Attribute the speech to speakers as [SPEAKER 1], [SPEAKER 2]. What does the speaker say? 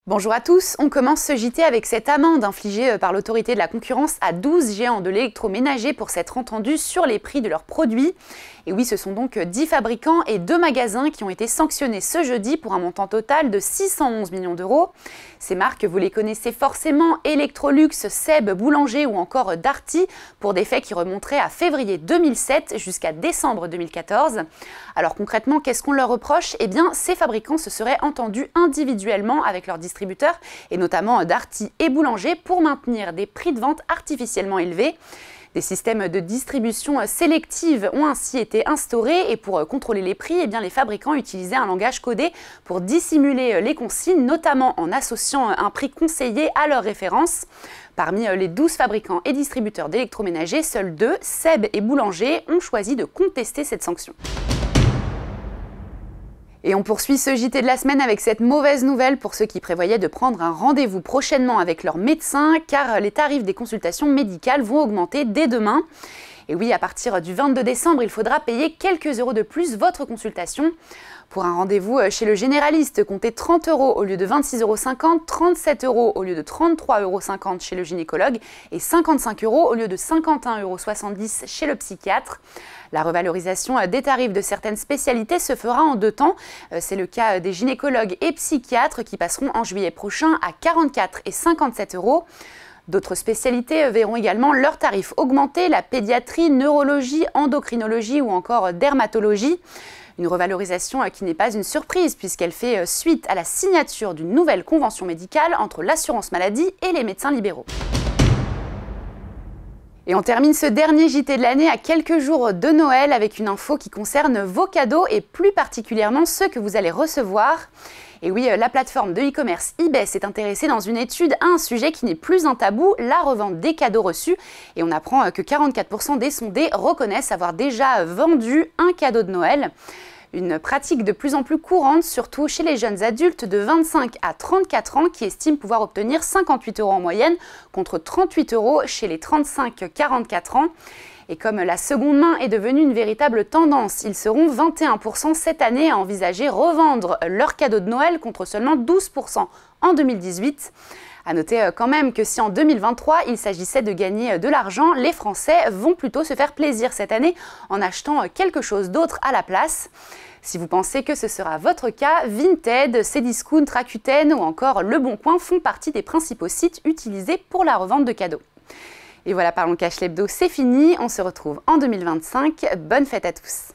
[SPEAKER 1] Bonjour à tous, on commence ce JT avec cette amende infligée par l'autorité de la concurrence à 12 géants de l'électroménager pour s'être entendus sur les prix de leurs produits. Et oui, ce sont donc 10 fabricants et 2 magasins qui ont été sanctionnés ce jeudi pour un montant total de 611 millions d'euros. Ces marques, vous les connaissez forcément, Electrolux, Seb, Boulanger ou encore Darty, pour des faits qui remonteraient à février 2007 jusqu'à décembre 2014. Alors concrètement, qu'est-ce qu'on leur reproche? Eh bien, ces fabricants se seraient entendus individuellement avec leurs distributeurs, et notamment Darty et Boulanger, pour maintenir des prix de vente artificiellement élevés. Des systèmes de distribution sélective ont ainsi été instaurés et pour contrôler les prix, eh bien, les fabricants utilisaient un langage codé pour dissimuler les consignes, notamment en associant un prix conseillé à leur référence. Parmi les 12 fabricants et distributeurs d'électroménagers, seuls 2, Seb et Boulanger, ont choisi de contester cette sanction. Et on poursuit ce JT de la semaine avec cette mauvaise nouvelle pour ceux qui prévoyaient de prendre un rendez-vous prochainement avec leur médecin, car les tarifs des consultations médicales vont augmenter dès demain. Et oui, à partir du 22 décembre, il faudra payer quelques euros de plus votre consultation. Pour un rendez-vous chez le généraliste, comptez 30 euros au lieu de 26,50 euros, 37 euros au lieu de 33,50 euros chez le gynécologue et 55 euros au lieu de 51,70 euros chez le psychiatre. La revalorisation des tarifs de certaines spécialités se fera en 2 temps. C'est le cas des gynécologues et psychiatres qui passeront en juillet prochain à 44 et 57 euros. D'autres spécialités verront également leurs tarifs augmenter, la pédiatrie, neurologie, endocrinologie ou encore dermatologie. Une revalorisation qui n'est pas une surprise puisqu'elle fait suite à la signature d'une nouvelle convention médicale entre l'assurance maladie et les médecins libéraux. Et on termine ce dernier JT de l'année à quelques jours de Noël avec une info qui concerne vos cadeaux et plus particulièrement ceux que vous allez recevoir. Et oui, la plateforme de e-commerce eBay s'est intéressée dans une étude à un sujet qui n'est plus un tabou, la revente des cadeaux reçus. Et on apprend que 44% des sondés reconnaissent avoir déjà vendu un cadeau de Noël. Une pratique de plus en plus courante, surtout chez les jeunes adultes de 25 à 34 ans qui estiment pouvoir obtenir 58 euros en moyenne contre 38 euros chez les 35-44 ans. Et comme la seconde main est devenue une véritable tendance, ils seront 21% cette année à envisager revendre leurs cadeaux de Noël contre seulement 12% en 2018. À noter quand même que si en 2023 il s'agissait de gagner de l'argent, les Français vont plutôt se faire plaisir cette année en achetant quelque chose d'autre à la place. Si vous pensez que ce sera votre cas, Vinted, Cdiscount, Rakuten ou encore Le Bon Coin font partie des principaux sites utilisés pour la revente de cadeaux. Et voilà, Parlons Cash l'hebdo, c'est fini, on se retrouve en 2025. Bonne fête à tous!